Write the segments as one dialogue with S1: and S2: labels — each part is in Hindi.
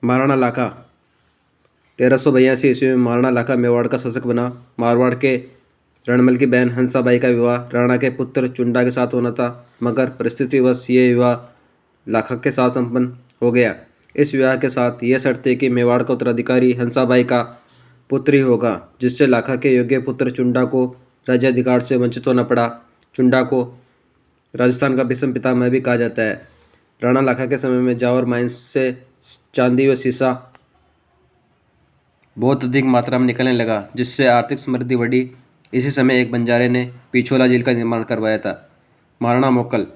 S1: महाराणा लाखा 1382 ईस्वी में महाराणा लाखा मेवाड़ का शासक बना। मारवाड़ के रणमल की बहन हंसाबाई का विवाह राणा के पुत्र चुंडा के साथ होना था, मगर परिस्थितिवश ये विवाह लाखा के साथ संपन्न हो गया। इस विवाह के साथ यह शर्त थी कि मेवाड़ का उत्तराधिकारी हंसाबाई का पुत्र ही होगा, जिससे लाखा के योग्य पुत्र चुंडा को राज्याधिकार से वंचित होना पड़ा। चुंडा को राजस्थान का भीष्म पितामह भी कहा जाता है। राणा लाखा के समय में जावर माइंस से चांदी व सीसा बहुत अधिक मात्रा में निकलने लगा, जिससे आर्थिक समृद्धि बढ़ी। इसी समय एक बंजारे ने पिछोला झील का निर्माण करवाया था। महाराणा मोकल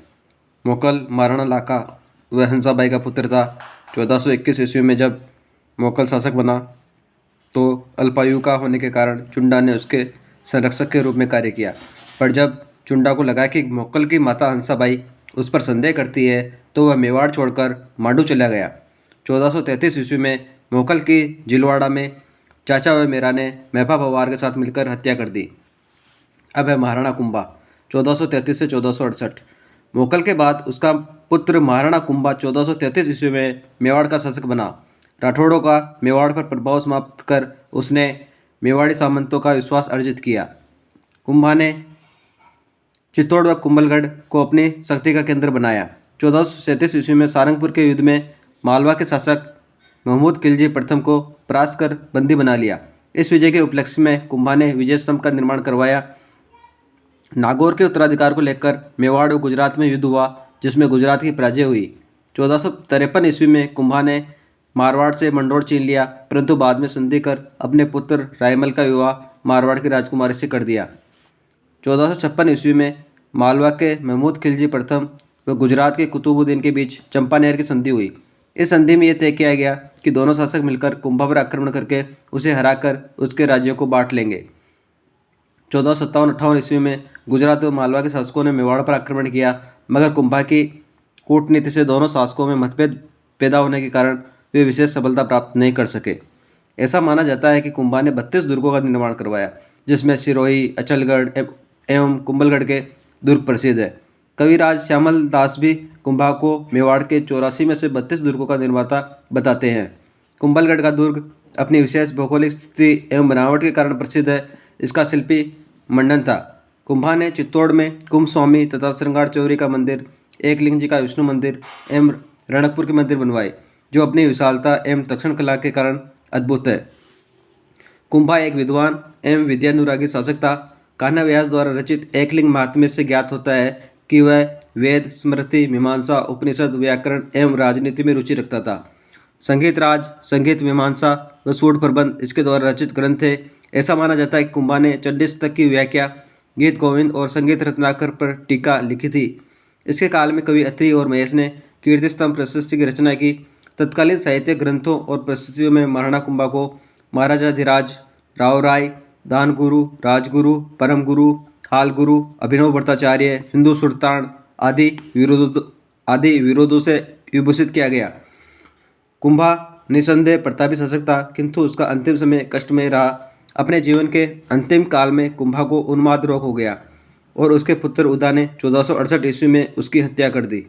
S1: महाराणा लाखा व हंसाबाई का पुत्र था। 1421 ईस्वी में जब मोकल शासक बना तो अल्पायु का होने के कारण चुंडा ने उसके संरक्षक के रूप में कार्य किया। पर जब चुंडा को लगा कि मोकल की माता हंसाबाई उस पर संदेह करती है, तो वह मेवाड़ छोड़कर मांडू चला गया। 1433 ईस्वी में मोकल की जिलवाड़ा में चाचा व मेरा ने मेहपा पवार के साथ मिलकर हत्या कर दी। अब है महाराणा कुंभा 1433 से 1468। मोकल के बाद उसका पुत्र महाराणा कुंभा 1433 ईस्वी में मेवाड़ का शासक बना। राठौड़ों का मेवाड़ पर प्रभाव समाप्त कर उसने मेवाड़ी सामंतों का विश्वास अर्जित किया। कुंभा ने चित्तौड़ व कुंभलगढ़ को अपनी शक्ति का केंद्र बनाया। 1437 ईस्वी में सारंगपुर के युद्ध में मालवा के शासक महमूद खिलजी प्रथम को परास्त कर बंदी बना लिया। इस विजय के उपलक्ष्य में कुंभा ने विजय स्तंभ का निर्माण करवाया। नागौर के उत्तराधिकार को लेकर मेवाड़ व गुजरात में युद्ध हुआ, जिसमें गुजरात की पराजय हुई। 1453 ईस्वी में कुंभा ने मारवाड़ से मंडोर छीन लिया, परंतु बाद में संधि कर अपने पुत्र रायमल का विवाह मारवाड़ की राजकुमारी से कर दिया। 1456 ईस्वी में मालवा के महमूद खिलजी प्रथम व गुजरात के कुतुबुद्दीन के बीच चंपानेर की संधि हुई। इस संधि में यह तय किया गया कि दोनों शासक मिलकर कुंभा पर आक्रमण करके उसे हराकर उसके राज्यों को बांट लेंगे। 1457-58 ईस्वी में गुजरात व मालवा के शासकों ने मेवाड़ पर आक्रमण किया, मगर कुंभा की कूटनीति से दोनों शासकों में मतभेद पैदा होने के कारण वे विशेष सफलता प्राप्त नहीं कर सके। ऐसा माना जाता है कि कुंभा ने 32 दुर्गों का निर्माण करवाया, जिसमें सिरोही, अचलगढ़ एवं कुंभलगढ़ के दुर्ग प्रसिद्ध है। कविराज श्यामल दास भी कुंभा को मेवाड़ के 84 में से 32 दुर्गों का निर्माता बताते हैं। कुंभलगढ़ का दुर्ग अपनी विशेष भौगोलिक स्थिति एवं बनावट के कारण प्रसिद्ध है। इसका शिल्पी मंडन था। कुंभा ने चित्तौड़ में कुंभ स्वामी तथा श्रृंगार चौरी का मंदिर, एकलिंग जी का विष्णु मंदिर एवं रणकपुर के मंदिर बनवाए, जो अपनी विशालता एवं तक्षण कला के कारण अद्भुत है। कुंभा एक विद्वान एवं विद्यानुरागी शासक था। कान्हा व्यास द्वारा रचित एकलिंग महात्म्य से ज्ञात होता है कि वह वेद, स्मृति, मीमांसा, उपनिषद, व्याकरण एवं राजनीति में रुचि रखता था। संगीत राज, संगीत मीमांसा व सूढ़ प्रबंध इसके द्वारा रचित ग्रंथ थे। ऐसा माना जाता है कि कुंभा ने चंडीशतक की व्याख्या, गीत गोविंद और संगीत रत्नाकर पर टीका लिखी थी। इसके काल में कवि अत्रि और महेश ने कीर्ति स्तंभ प्रशस्ति की रचना की। तत्कालीन साहित्य ग्रंथों और प्रस्तुतियों में महाराणा कुंभा को महाराजाधिराज, राव राय, दानगुरु, राजगुरु, परम गुरु, हाल गुरु, अभिनव भट्टाचार्य, हिंदू सुल्तान आदि विरोधों से विभूषित किया गया। कुंभा निसंदेह प्रतापी शासक था, किंतु उसका अंतिम समय कष्टमय रहा। अपने जीवन के अंतिम काल में कुंभा को उन्माद रोग हो गया और उसके पुत्र उदा ने 1468 ईस्वी में उसकी हत्या कर दी।